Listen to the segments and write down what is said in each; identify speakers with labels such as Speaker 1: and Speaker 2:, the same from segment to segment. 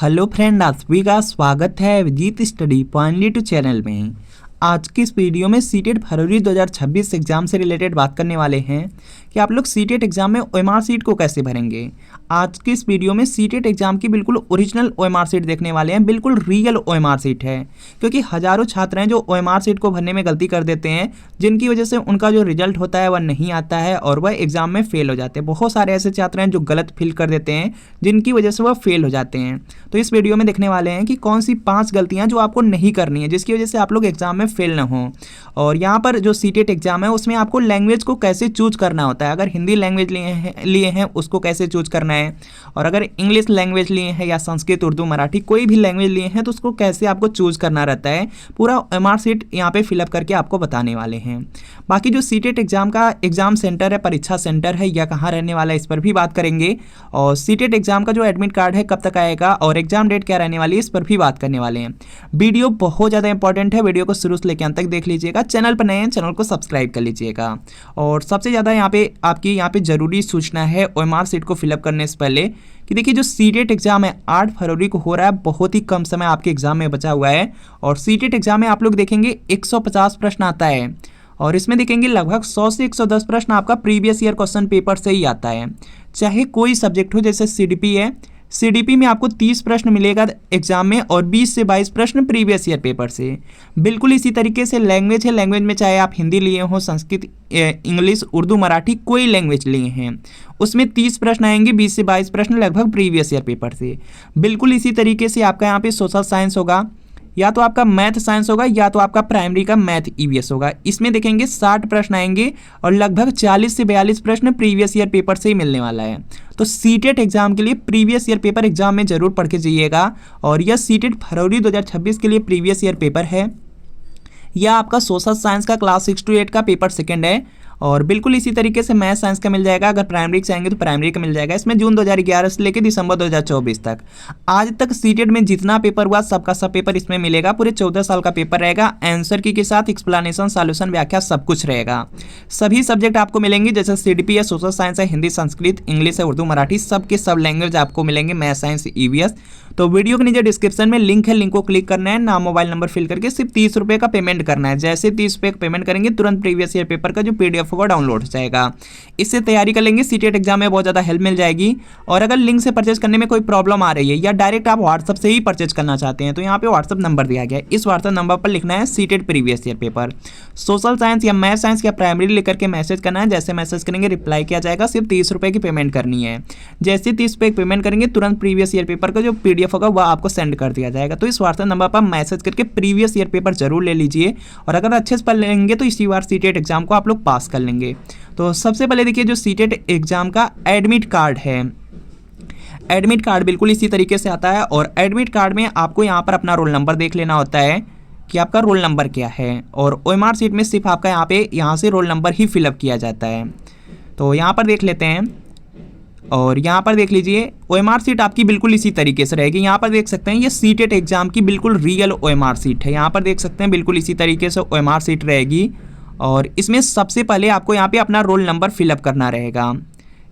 Speaker 1: Hello friend, आप सभी का स्वागत है Vijit study point YouTube channel में। आज की इस वीडियो में सीटेट फरवरी 2026 एग्जाम से रिलेटेड बात करने वाले हैं कि आप लोग सीटेट एग्जाम में ओएमआर सीट को कैसे भरेंगे। आज की इस वीडियो में सीटेट एग्जाम की बिल्कुल ओरिजिनल ओएमआर सीट देखने वाले हैं, बिल्कुल रियल ओएमआर सीट है। क्योंकि हजारों छात्र हैं जो ओएमआर सीट को भरने में गलती कर देते हैं, जिनकी वजह से उनका जो रिजल्ट होता है वह नहीं आता है और वह एग्जाम में फेल हो जाते हैं। बहुत सारे ऐसे छात्र हैं जो गलत फिल कर देते हैं, जिनकी वजह से वह फेल हो जाते हैं। तो इस वीडियो में देखने वाले हैं कि कौन सी 5 गलतियां जो आपको नहीं करनी है, जिसकी वजह से आप लोग एग्जाम में फेल ना हो। और यहाँ पर जो सीटेट एग्जाम है उसमें आपको लैंग्वेज को कैसे चूज करना होता है। अगर हिंदी लैंग्वेज लिए हैं उसको कैसे चूज करना है, और अगर इंग्लिश लैंग्वेज लिए हैं या संस्कृत, उर्दू, मराठी कोई भी लैंग्वेज लिए हैं तो उसको कैसे आपको चूज करना रहता है, पूरा ओएमआर सीट यहाँ पे फिलअप करके आपको बताने वाले हैं। बाकी जो सीटेट एग्जाम का एग्जाम सेंटर है, परीक्षा सेंटर है, यह कहाँ रहने वाला है इस पर भी बात करेंगे। और सीटेट एग्जाम का जो एडमिट कार्ड है कब तक आएगा और एग्जाम डेट क्या रहने वाली है, इस पर भी बात करने वाले हैं। वीडियो बहुत ज़्यादा इंपॉर्टेंट है, वीडियो को शुरू से लेकर अंत तक देख लीजिएगा। चैनल पर नए हैं, चैनल को सब्सक्राइब कर लीजिएगा। और सबसे ज़्यादा यहाँ पे आपकी ज़रूरी सूचना है ओएमआर सीट को फिलअप करने से पहले कि देखिए जो सीटेट एग्जाम है 8 फरवरी को हो रहा है, बहुत ही कम समय आपके एग्जाम में बचा हुआ है। और सीटेट एग्जाम में आप लोग देखेंगे 150 प्रश्न आता है और इसमें देखेंगे लगभग 100 से 110 प्रश्न आपका प्रीवियस ईयर क्वेश्चन पेपर से ही आता है। चाहे कोई सब्जेक्ट हो, जैसे सीडीपी है, सीडीपी में आपको 30 प्रश्न मिलेगा एग्जाम में और 20 से 22 प्रश्न प्रीवियस ईयर पेपर से। बिल्कुल इसी तरीके से लैंग्वेज है, लैंग्वेज में चाहे आप हिंदी लिए हो, संस्कृत, इंग्लिश, उर्दू, मराठी कोई लैंग्वेज लिए हैं उसमें 30 प्रश्न आएंगे, 20 से 22 प्रश्न लगभग प्रीवियस ईयर पेपर से। बिल्कुल इसी तरीके से आपका यहाँ पे सोशल साइंस होगा, या तो आपका मैथ साइंस होगा या तो आपका प्राइमरी का मैथ ईवीएस होगा। इसमें देखेंगे 60 प्रश्न आएंगे और लगभग 40 से 42 प्रश्न प्रीवियस ईयर पेपर से ही मिलने वाला है। तो सीटेट एग्जाम के लिए प्रीवियस ईयर पेपर एग्जाम में जरूर पढ़ के जाइएगा। और यह सीटेट फरवरी 2026 के लिए प्रीवियस ईयर पेपर है। यह आपका सोशल साइंस का क्लास 6 to 8 का पेपर सेकंड है। और बिल्कुल इसी तरीके से मैथ साइंस का मिल जाएगा। अगर प्राइमरी से आएंगे तो प्राइमरी का मिल जाएगा। इसमें जून 2011 से लेकर दिसंबर 2024 तक आज तक सीटेट में जितना पेपर हुआ सबका सब पेपर इसमें मिलेगा। पूरे 14 साल का पेपर रहेगा। आंसर की के साथ एक्सप्लेनेशन, सॉल्यूशन, व्याख्या सब कुछ रहेगा। सभी सब्जेक्ट आपको मिलेंगे, जैसे सीडीपी है, सोशल साइंस है, हिंदी, संस्कृत, इंग्लिश है, उर्दू, मराठी, सब के सब लैंग्वेज आपको मिलेंगे, मैथ साइंस ईवीएस। तो वीडियो के नीचे डिस्क्रिप्शन में लिंक है, लिंक को क्लिक करना है, नाम, मोबाइल नंबर फिल करके सिर्फ 30 रुपये का पेमेंट करना है। जैसे 30 रुपये का पेमेंट करेंगे तुरंत प्रीवियस ईयर पेपर का जो पीडीएफ होगा डाउनलोड हो जाएगा। इससे तैयारी कर लेंगे, सीटेट एग्जाम में बहुत ज़्यादा हेल्प मिल जाएगी। और अगर लिंक से परचेज करने में कोई प्रॉब्लम आ रही है या डायरेक्ट आप व्हाट्सअप से ही परचेज करना चाहते हैं तो यहाँ पे व्हाट्सअप नंबर दिया गया है। इस व्हाट्सअप नंबर पर लिखना है CTET previous year paper, social science या मैथ साइंस या प्राइमरी लिख करके मैसेज करना है। जैसे मैसेज करेंगे रिप्लाई किया जाएगा। सिर्फ 30 रुपये की पेमेंट करनी है। जैसे 30 रुपये की पेमेंट करेंगे तुरंत प्रीवियस ईयर पेपर का जो पीडीएफ होगा वह आपको सेंड कर दिया जाएगा। तो इस व्हाट्सएप नंबर पर मैसेज करके प्रीवियस ईयर पेपर जरूर ले लीजिए। और अगर अच्छे से पढ़ लेंगे तो इसी बार सीटेट एग्जाम को आप लोग पास कर लेंगे। तो सबसे पहले देखिए जो सीटेट एग्जाम का एडमिट कार्ड है, एडमिट कार्ड बिल्कुल इसी तरीके से आता है। और एडमिट कार्ड में आपको यहाँ पर अपना रोल नंबर देख लेना होता है कि आपका रोल नंबर क्या है। और ओएमआर सीट में सिर्फ आपका यहाँ से रोल नंबर ही फिलअप किया जाता है। तो यहाँ पर देख लेते हैं। और यहाँ पर देख लीजिए ओएमआर सीट आपकी बिल्कुल इसी तरीके से रहेगी। यहाँ पर देख सकते हैं ये सीटेट एग्जाम की बिल्कुल रियल ओएमआर सीट है। यहाँ पर देख सकते हैं बिल्कुल इसी तरीके से ओएमआर सीट रहेगी। और इसमें सबसे पहले आपको यहाँ पे अपना रोल नंबर फिलअप करना रहेगा।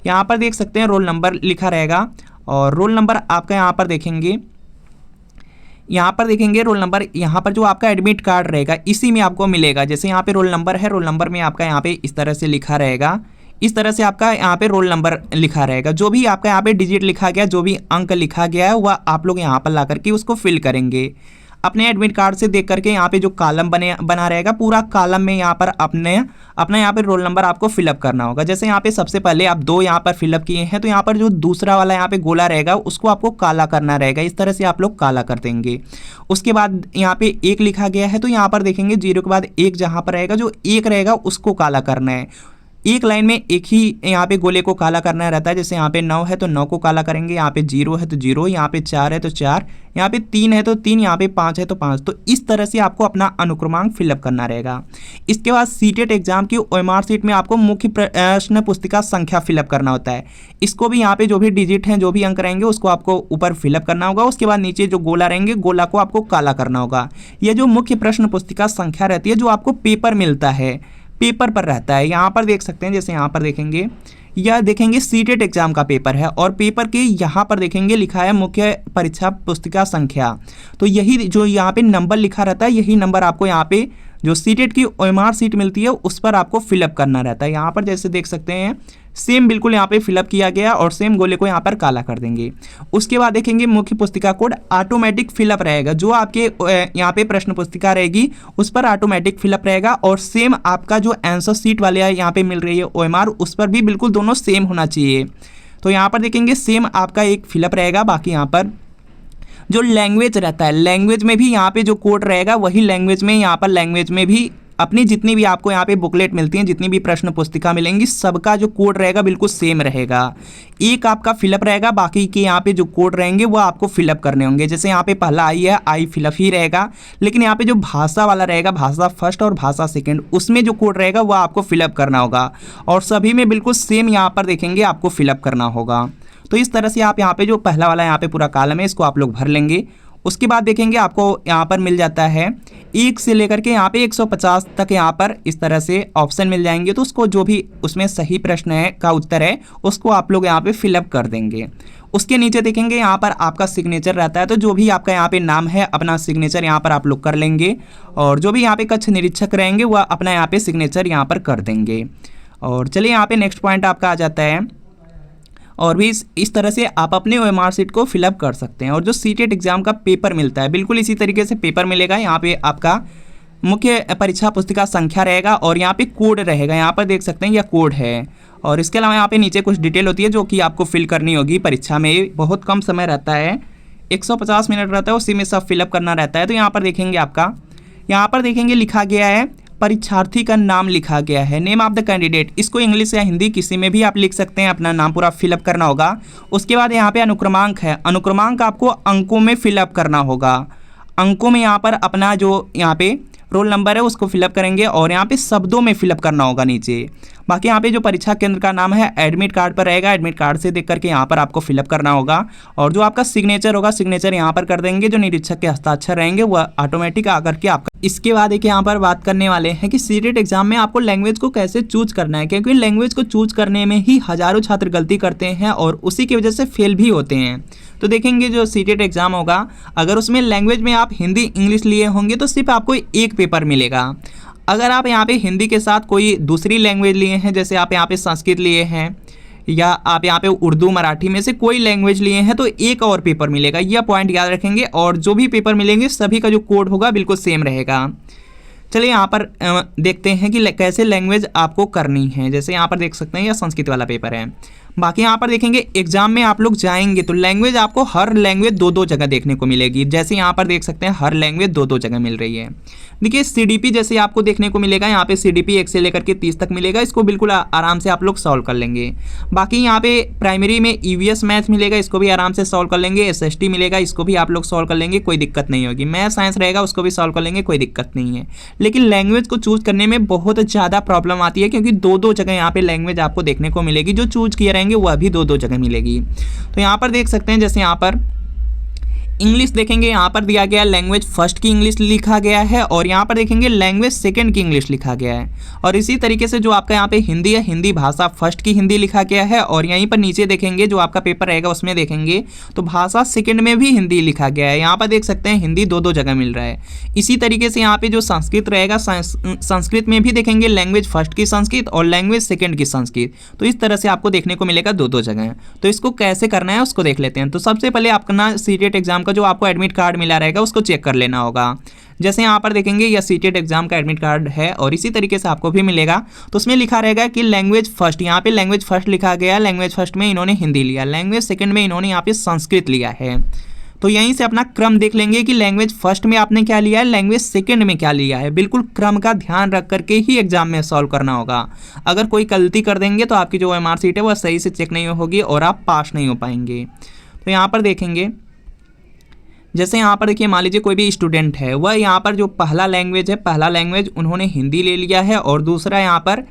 Speaker 1: यहाँ पर देख सकते हैं रोल नंबर लिखा रहेगा। और रोल नंबर आपका यहाँ पर देखेंगे, यहाँ पर देखेंगे रोल नंबर, यहाँ पर जो आपका एडमिट कार्ड रहेगा इसी में आपको मिलेगा। जैसे यहाँ पे रोल नंबर है, रोल नंबर में आपका यहाँ पे इस तरह से लिखा रहेगा। इस तरह से आपका यहाँ पे रोल नंबर लिखा रहेगा। जो भी आपका यहाँ पे डिजिट लिखा गया, जो भी अंक लिखा गया है वह आप लोग यहाँ पर ला करके उसको फिल करेंगे। अपने एडमिट कार्ड से देख करके यहाँ पे जो कॉलम बना रहेगा, पूरा कॉलम में यहाँ पर अपना यहाँ पे रोल नंबर आपको फिलअप करना होगा। जैसे यहाँ पे सबसे पहले आप 2 यहाँ पर फिलअप किए हैं तो यहाँ पर जो दूसरा वाला यहाँ पे गोला रहेगा उसको आपको काला करना रहेगा। इस तरह से आप लोग काला कर देंगे। उसके बाद यहाँ पे 1 लिखा गया है तो यहाँ पर देखेंगे 0 के बाद 1 जहाँ पर रहेगा, जो 1 रहेगा उसको काला करना है। एक लाइन में एक ही यहाँ पे गोले को काला करना रहता है। जैसे यहाँ पे 9 है तो 9 को काला करेंगे, यहाँ पे 0 है तो 0, यहाँ पे 4 है तो 4, यहाँ पे 3 है तो 3, यहाँ पे 5 है तो 5। तो इस तरह से आपको अपना अनुक्रमांक फिलअप करना रहेगा। इसके बाद सीटेट एग्जाम की ओएमआर सीट में आपको मुख्य प्रश्न पुस्तिका संख्या फिलअप करना होता है। इसको भी यहाँ पे जो भी डिजिट हैं, जो भी अंक रहेंगे उसको आपको ऊपर फिलअप करना होगा। उसके बाद नीचे जो गोला रहेंगे, गोला को आपको काला करना होगा। यह जो मुख्य प्रश्न पुस्तिका संख्या रहती है जो आपको पेपर मिलता है, पेपर पर रहता है। यहाँ पर देख सकते हैं, जैसे यहाँ पर देखेंगे, यह देखेंगे सीटेट एग्जाम का पेपर है और पेपर के यहाँ पर देखेंगे लिखा है मुख्य परीक्षा पुस्तिका संख्या। तो यही जो यहाँ पे नंबर लिखा रहता है, यही नंबर आपको यहाँ पे जो सीटेट की ओएमआर सीट मिलती है उस पर आपको फिलअप करना रहता है। यहाँ पर जैसे देख सकते हैं सेम बिल्कुल यहाँ पे फिलअप किया गया और सेम गोले को यहाँ पर काला कर देंगे। उसके बाद देखेंगे मुख्य पुस्तिका कोड ऑटोमेटिक फिलअप रहेगा, जो आपके यहाँ पे प्रश्न पुस्तिका रहेगी उस पर ऑटोमेटिक फिलअप रहेगा और सेम आपका जो आंसर सीट वाले यहाँ पे मिल रही है ओएमआर उस पर भी बिल्कुल दोनों सेम होना चाहिए। तो यहाँ पर देखेंगे सेम आपका एक फिलअप रहेगा। बाकी यहाँ पर जो लैंग्वेज रहता है, लैंग्वेज में भी यहाँ पे जो कोड रहेगा वही लैंग्वेज में यहाँ पर लैंग्वेज में भी अपनी जितनी भी आपको यहाँ पे बुकलेट मिलती हैं, जितनी भी प्रश्न पुस्तिका मिलेंगी, सबका जो कोड रहेगा बिल्कुल सेम रहेगा। एक आपका फिलअप रहेगा, बाकी के यहाँ पे जो कोड रहेंगे वो आपको फिलअप करने होंगे। जैसे यहाँ पे पहला आई है, आई फिलअप ही रहेगा, लेकिन यहाँ पे जो भाषा वाला रहेगा, भाषा फर्स्ट और भाषा सेकेंड, उसमें जो कोड रहेगा वो आपको फिलअप करना होगा और सभी में बिल्कुल सेम यहाँ पर देखेंगे आपको फिलअप करना होगा। तो इस तरह से आप यहाँ पे जो पहला वाला यहाँ पे पूरा कॉलम है इसको आप लोग भर लेंगे। उसके बाद देखेंगे आपको यहाँ पर मिल जाता है 1 से लेकर के यहाँ पे 150 तक यहाँ पर इस तरह से ऑप्शन मिल जाएंगे। तो उसको जो भी उसमें सही प्रश्न है का उत्तर है उसको आप लोग यहाँ पे फिलअप कर देंगे। उसके नीचे देखेंगे यहाँ पर आपका सिग्नेचर रहता है, तो जो भी आपका यहाँ पे नाम है अपना सिग्नेचर यहाँ पर आप लोग कर लेंगे और जो भी यहाँ पे कक्ष निरीक्षक रहेंगे वह अपना यहाँ पे सिग्नेचर यहाँ पर कर देंगे। और चलिए यहाँ पे नेक्स्ट पॉइंट आपका आ जाता है और भी इस तरह से आप अपने ओएमआर सीट को फिलअप कर सकते हैं। और जो सीटेट एग्जाम का पेपर मिलता है बिल्कुल इसी तरीके से पेपर मिलेगा। यहाँ पे आपका मुख्य परीक्षा पुस्तिका संख्या रहेगा और यहाँ पे कोड रहेगा, यहाँ पर देख सकते हैं यह कोड है। और इसके अलावा यहाँ पे नीचे कुछ डिटेल होती है जो कि आपको फिल करनी होगी। परीक्षा में बहुत कम समय रहता है, 150 मिनट रहता है, उसी में सब फिलअप करना रहता है। तो यहाँ पर देखेंगे आपका यहाँ पर देखेंगे लिखा गया है परीक्षार्थी का नाम लिखा गया है, नेम ऑफ द कैंडिडेट। इसको इंग्लिश या हिंदी किसी में भी आप लिख सकते हैं, अपना नाम पूरा फिलअप करना होगा। उसके बाद यहाँ पे अनुक्रमांक है, अनुक्रमांक आपको अंकों में फिलअप करना होगा। अंकों में यहाँ पर अपना जो यहाँ पे रोल नंबर है उसको फिलअप करेंगे और यहाँ पे शब्दों में फिलअप करना होगा नीचे। बाकी यहाँ पे जो परीक्षा केंद्र का नाम है एडमिट कार्ड पर रहेगा, एडमिट कार्ड से देख करके यहाँ पर आपको फिलअप करना होगा। और जो आपका सिग्नेचर होगा सिग्नेचर यहाँ पर कर देंगे, जो निरीक्षक के हस्ताक्षर रहेंगे वह ऑटोमेटिक आकर के आपका। इसके बाद एक यहाँ पर बात करने वाले हैं कि सीटेट एग्जाम में आपको लैंग्वेज को कैसे चूज करना है, क्योंकि लैंग्वेज को चूज करने में ही हजारों छात्र गलती करते हैं और उसी की वजह से फेल भी होते हैं। तो देखेंगे जो सीटेट एग्जाम होगा अगर उसमें लैंग्वेज में आप हिंदी इंग्लिश लिए होंगे तो सिर्फ आपको एक पेपर मिलेगा। अगर आप यहाँ पे हिंदी के साथ कोई दूसरी लैंग्वेज लिए हैं, जैसे आप यहाँ पे संस्कृत लिए हैं या आप यहाँ पे उर्दू मराठी में से कोई लैंग्वेज लिए हैं, तो एक और पेपर मिलेगा। यह पॉइंट याद रखेंगे। और जो भी पेपर मिलेंगे सभी का जो कोड होगा बिल्कुल सेम रहेगा। चलिए यहाँ पर देखते हैं कि कैसे लैंग्वेज आपको करनी है। जैसे यहाँ पर देख सकते हैं यह संस्कृत वाला पेपर है। बाकी यहाँ पर देखेंगे एग्जाम में आप लोग जाएंगे तो लैंग्वेज आपको हर लैंग्वेज दो दो जगह देखने को मिलेगी। जैसे यहाँ पर देख सकते हैं हर लैंग्वेज दो दो जगह मिल रही है। देखिए सीडीपी जैसे आपको देखने को मिलेगा, यहाँ पे सीडीपी 1 से लेकर के 30 तक मिलेगा। इसको बिल्कुल आराम से आप लोग सॉल्व कर लेंगे। बाकी यहाँ पे प्राइमरी में ईवीएस मैथ मिलेगा, इसको भी आराम से सॉल्व कर लेंगे। एसएसटी मिलेगा, इसको भी आप लोग सॉल्व कर लेंगे, कोई दिक्कत नहीं होगी। मैथ साइंस रहेगा उसको भी सॉल्व कर लेंगे, कोई दिक्कत नहीं है। लेकिन लैंग्वेज को चूज करने में बहुत ज़्यादा प्रॉब्लम आती है, क्योंकि दो दो जगह यहाँ पे लैंग्वेज आपको देखने को मिलेगी। जो चूज किए रहेंगे वह भी दो दो जगह मिलेगी। तो यहाँ पर देख सकते हैं जैसे यहाँ पर इंग्लिश देखेंगे, यहाँ पर दिया गया लैंग्वेज फर्स्ट की इंग्लिश लिखा गया है और यहाँ पर देखेंगे लैंग्वेज सेकंड की इंग्लिश लिखा गया है। और इसी तरीके से जो आपका यहाँ पे हिंदी है, हिंदी भाषा फर्स्ट की हिंदी लिखा गया है। और यहीं पर नीचे देखेंगे जो आपका पेपर रहेगा उसमें देखेंगे तो भाषा सेकंड में भी हिंदी लिखा गया है। यहाँ पर देख सकते हैं हिंदी दो दो जगह मिल रहा है। इसी तरीके से यहाँ पे जो संस्कृत रहेगा, संस्कृत में भी देखेंगे लैंग्वेज फर्स्ट की संस्कृत और लैंग्वेज सेकंड की संस्कृत। तो इस तरह से आपको देखने को मिलेगा दो दो जगह। तो इसको कैसे करना है उसको देख लेते हैं। तो सबसे पहले अपना सीटेट एग्जाम का जो आपको एडमिट कार्ड मिला रहेगा उसको चेक कर लेना होगा। जैसे यहाँ पर देखेंगे यह सीटेट एग्जाम का एडमिट कार्ड है और इसी तरीके से आपको भी मिलेगा। तो उसमें लिखा रहेगा कि लैंग्वेज फर्स्ट, यहाँ पे लैंग्वेज फर्स्ट लिखा गया। लैंग्वेज फर्स्ट में इन्होंने हिंदी लिया, लैंग्वेज सेकंड में इन्होंने यहाँ पे संस्कृत लिया है। तो यहीं से अपना क्रम देख लेंगे कि लैंग्वेज फर्स्ट में आपने क्या लिया है, लैंग्वेज सेकंड में क्या लिया है। बिल्कुल क्रम का ध्यान रख करके ही एग्जाम में सॉल्व करना होगा। अगर कोई गलती कर देंगे तो आपकी जो ओएमआर सीट है वह सही से चेक नहीं होगी और आप पास नहीं हो पाएंगे। तो यहाँ पर देखेंगे जैसे यहाँ पर देखिए मान लीजिए कोई भी स्टूडेंट है, वह यहाँ पर जो पहला लैंग्वेज है, पहला लैंग्वेज उन्होंने हिंदी ले लिया है और दूसरा यहाँ पर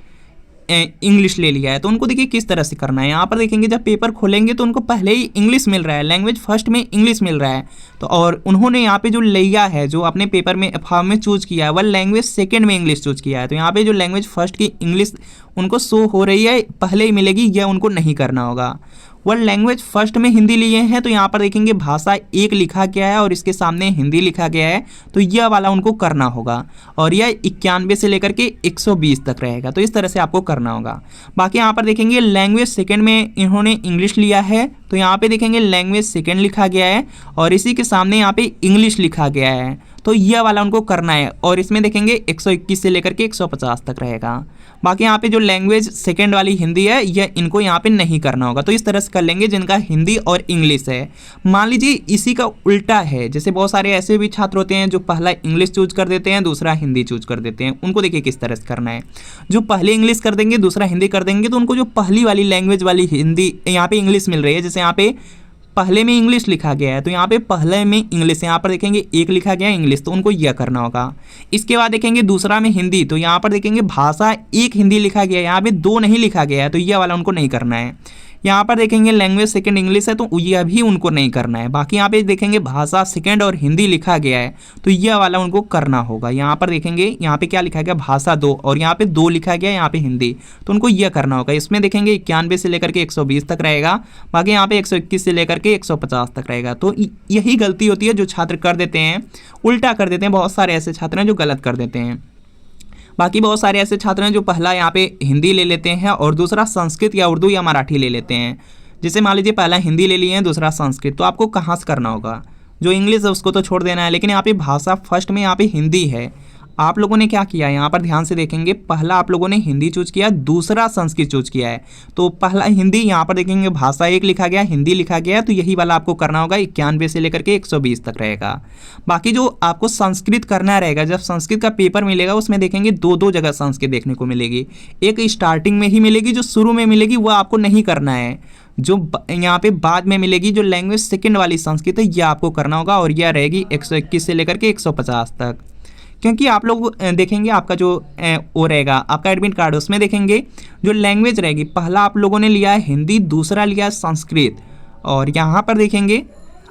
Speaker 1: इंग्लिश ले लिया है, तो उनको देखिए किस तरह से करना है। यहाँ पर देखेंगे जब पेपर खोलेंगे तो उनको पहले ही इंग्लिश मिल रहा है, लैंग्वेज फर्स्ट में इंग्लिश मिल रहा है। तो और उन्होंने यहाँ पे जो लिया है, जो अपने पेपर में फॉर्म में चूज किया है, वह लैंग्वेज सेकंड में इंग्लिश चूज किया है। तो यहाँ पे जो लैंग्वेज फर्स्ट की इंग्लिश उनको शो हो रही है पहले ही मिलेगी, यह उनको नहीं करना होगा। वह लैंग्वेज फर्स्ट में हिंदी लिए हैं, तो यहाँ पर देखेंगे भाषा एक लिखा गया है और इसके सामने हिंदी लिखा गया है, तो यह वाला उनको करना होगा। और यह 91 से लेकर के 120 तक रहेगा, तो इस तरह से आपको करना होगा। बाकी यहाँ पर देखेंगे लैंग्वेज सेकंड में इन्होंने इंग्लिश लिया है, तो यहाँ पे देखेंगे लैंग्वेज सेकंड लिखा गया है और इसी के सामने यहाँ पे इंग्लिश लिखा गया है, तो यह वाला उनको करना है। और इसमें देखेंगे 121 से लेकर के 150 तक रहेगा। बाकी यहाँ पे जो लैंग्वेज सेकंड वाली हिंदी है, यह इनको यहाँ पे नहीं करना होगा। तो इस तरह से कर लेंगे जिनका हिंदी और इंग्लिश है। मान लीजिए इसी का उल्टा है, जैसे बहुत सारे ऐसे भी छात्र होते हैं जो पहला इंग्लिश चूज कर देते हैं, दूसरा हिंदी चूज कर देते हैं। उनको देखिए किस तरह से करना है। जो पहले इंग्लिश कर देंगे दूसरा हिंदी कर देंगे, तो उनको जो पहली वाली लैंग्वेज वाली हिंदी यहाँ पे इंग्लिश मिल रही है, जैसे यहाँ पे पहले में इंग्लिश लिखा गया है, तो यहाँ पे पहले में इंग्लिश, यहाँ पर देखेंगे एक लिखा गया है इंग्लिश, तो उनको यह करना होगा। इसके बाद देखेंगे दूसरा में हिंदी, तो यहाँ पर देखेंगे भाषा एक हिंदी लिखा गया है, यहाँ पे दो नहीं लिखा गया है, तो यह वाला उनको नहीं करना है। यहाँ पर देखेंगे लैंग्वेज सेकंड इंग्लिश है, तो यह भी उनको नहीं करना है। बाकी यहाँ पे देखेंगे भाषा सेकंड और हिंदी लिखा गया है, तो यह वाला उनको करना होगा। यहाँ पर देखेंगे यहाँ पे क्या लिखा गया, भाषा दो, और यहाँ पे दो लिखा गया यहाँ पे हिंदी, तो उनको यह करना होगा। इसमें देखेंगे 91 से लेकर के 120 तक रहेगा। बाकी यहाँ पे 121 से लेकर के 150 तक रहेगा। तो यही गलती होती है जो छात्र कर देते हैं, उल्टा कर देते हैं। बहुत सारे ऐसे छात्र हैं जो गलत कर देते हैं। बाकी बहुत सारे ऐसे छात्र हैं जो पहला यहाँ पे हिंदी ले लेते हैं और दूसरा संस्कृत या उर्दू या मराठी ले लेते हैं। जैसे मान लीजिए पहला हिंदी ले लिए हैं, दूसरा संस्कृत, तो आपको कहाँ से करना होगा, जो इंग्लिश है उसको तो छोड़ देना है। लेकिन यहाँ पे भाषा फर्स्ट में यहाँ पे हिंदी है, आप लोगों ने क्या किया, यहाँ पर ध्यान से देखेंगे, पहला आप लोगों ने हिंदी चूज किया, दूसरा संस्कृत चूज किया है। तो पहला हिंदी, यहाँ पर देखेंगे भाषा एक लिखा गया, हिंदी लिखा गया, तो यही वाला आपको करना होगा। 91 से लेकर के 120 तक रहेगा। बाकी जो आपको संस्कृत करना रहेगा, जब संस्कृत का पेपर मिलेगा उसमें देखेंगे दो जगह संस्कृत देखने को मिलेगी। एक स्टार्टिंग में ही मिलेगी, जो शुरू में मिलेगी वो आपको नहीं करना है। जो यहाँ पे बाद में मिलेगी, जो लैंग्वेज सेकंड वाली संस्कृत है, यह आपको करना होगा और यह रहेगी 121 से लेकर के 150 तक। क्योंकि आप लोग देखेंगे आपका जो वो रहेगा आपका एडमिट कार्ड, उसमें देखेंगे जो लैंग्वेज रहेगी, पहला आप लोगों ने लिया है हिंदी, दूसरा लिया है संस्कृत। और यहाँ पर देखेंगे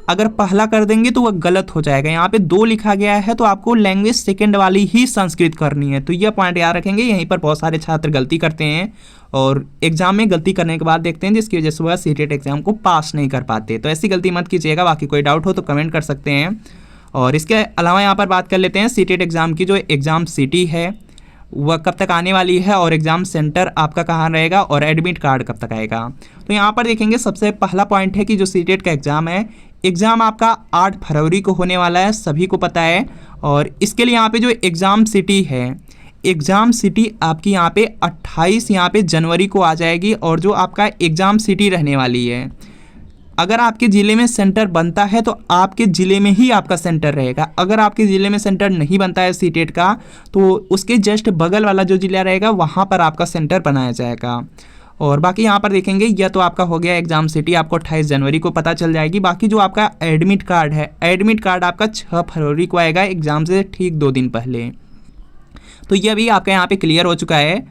Speaker 1: अगर पहला कर देंगे तो वह गलत हो जाएगा। यहाँ पे दो लिखा गया है, तो आपको लैंग्वेज सेकंड वाली ही संस्कृत करनी है। तो यह पॉइंट याद रखेंगे। यहीं पर बहुत सारे छात्र गलती करते हैं और एग्जाम में गलती करने के बाद देखते हैं, जिसकी वजह से वह सीटेट एग्जाम को पास नहीं कर पाते। तो ऐसी गलती मत कीजिएगा। बाकी कोई डाउट हो तो कमेंट कर सकते हैं। और इसके अलावा यहाँ पर बात कर लेते हैं सीटेट एग्ज़ाम की। जो एग्ज़ाम सिटी है वह कब तक आने वाली है और एग्ज़ाम सेंटर आपका कहाँ रहेगा और एडमिट कार्ड कब तक आएगा। तो यहाँ पर देखेंगे सबसे पहला पॉइंट है कि जो सीटेट का एग्ज़ाम है, एग्ज़ाम आपका 8 फरवरी को होने वाला है, सभी को पता है। और इसके लिए यहाँ पे जो एग्ज़ाम सिटी है, एग्ज़ाम सिटी आपकी यहाँ पे 28 यहाँ पे जनवरी को आ जाएगी। और जो आपका एग्ज़ाम सिटी रहने वाली है, अगर आपके ज़िले में सेंटर बनता है तो आपके ज़िले में ही आपका सेंटर रहेगा। अगर आपके ज़िले में सेंटर नहीं बनता है सीटेट का, तो उसके जस्ट बगल वाला जो ज़िला रहेगा वहाँ पर आपका सेंटर बनाया जाएगा। और बाकी यहाँ पर देखेंगे, यह तो आपका हो गया एग्ज़ाम सिटी, आपको 28 जनवरी को पता चल जाएगी। बाकी जो आपका एडमिट कार्ड है, एडमिट कार्ड आपका 6 फरवरी को आएगा, एग्ज़ाम से ठीक 2 दिन पहले। तो यह भी आपका यहाँ पे क्लियर हो चुका है।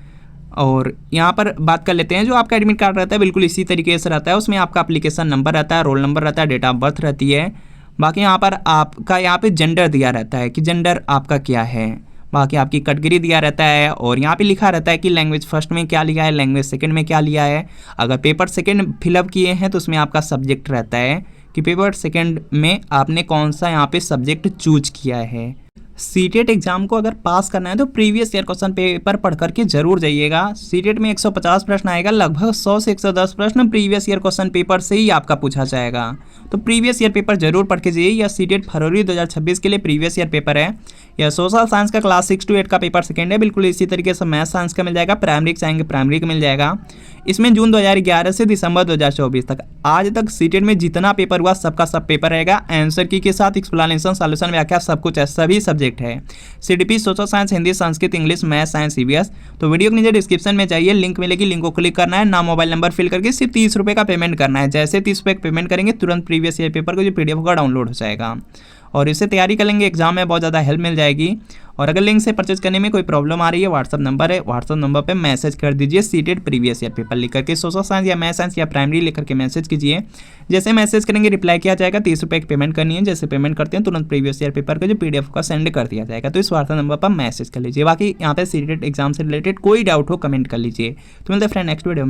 Speaker 1: और यहाँ पर बात कर लेते हैं, जो आपका एडमिट कार्ड रहता है बिल्कुल इसी तरीके से रहता है। उसमें आपका एप्लीकेशन नंबर रहता है, रोल नंबर रहता है, डेट ऑफ बर्थ रहती है। बाकी यहाँ पर आपका यहाँ पे जेंडर दिया रहता है कि जेंडर आपका क्या है। बाकी आपकी कैटेगरी दिया रहता है और यहाँ पे लिखा रहता है कि लैंग्वेज फर्स्ट में क्या लिया है, लैंग्वेज सेकंड में क्या लिया है। अगर पेपर सेकंड फिलअप किए हैं तो उसमें आपका सब्जेक्ट रहता है कि पेपर सेकंड में आपने कौन सा यहाँ पे सब्जेक्ट चूज किया है। सीटेट एग्जाम को अगर पास करना है तो प्रीवियस ईयर क्वेश्चन पेपर पढ़ करके जरूर जाइएगा। सीटेट में 150 प्रश्न आएगा, लगभग 100 से 110 प्रश्न प्रीवियस ईयर क्वेश्चन पेपर से ही आपका पूछा जाएगा। तो प्रीवियस ईयर पेपर जरूर पढ़ के जाइए। यह सीटेट फरवरी 2026 के लिए प्रीवियस ईयर पेपर है। यह सोशल साइंस का क्लास 6 to 8 का पेपर सेकंड है। बिल्कुल इसी तरीके से मैथ साइंस का मिल जाएगा, प्राइमरी का चाहेंगे प्राइमरी का मिल जाएगा। इसमें जून 2011 से दिसंबर 2024 तक आज तक सीटेट में जितना पेपर हुआ सबका सब पेपर रहेगा। आंसर की के साथ एक्सप्लेनेशन, सॉल्यूशन, व्याख्या सब कुछ है, सभी सब्जेक्ट है। CDP, social science, Hindi, Sanskrit, English, math, science, EVS. तो वीडियो के नीचे डिस्क्रिप्शन में चाहिए लिंक मिलेगी, लिंक को क्लिक करना है, नाम, मोबाइल नंबर फिल करके सिर्फ 30 रुपये का पेमेंट करना है। जैसे 30 रुपये का पेमेंट करेंगे तुरंत प्रीवियस ईयर पेपर का जो PDF होगा डाउनलोड हो जाएगा। और इससे तैयारी कर लेंगे, एग्जाम में बहुत ज़्यादा हेल्प मिल जाएगी। और अगर लिंक से परचेज करने में कोई प्रॉब्लम आ रही है, व्हाट्सअप नंबर है, व्हाट्सअप नंबर पे मैसेज कर दीजिए सीटेड प्रीवियस ईयर पेपर लिख करके, सोशल साइंस या मैथ साइंस या प्राइमरी लिख करके मैसेज कीजिए। जैसे मैसेज करेंगे रिप्लाई किया जाएगा, 30 रुपये की पेमेंट करनी है। जैसे पेमेंट करते हैं तुरंत प्रीवियस ईयर पेपर का जो PDF का सेंड कर दिया जाएगा। तो इस व्हाट्सअप नंबर पर मैसेज कर लीजिए। बाकी यहाँ पे सीटेड एग्जाम से रिलेटेड कोई डाउट हो कमेंट कर लीजिए। तो मिलते हैं फ्रेंड नेक्स्ट वीडियो में।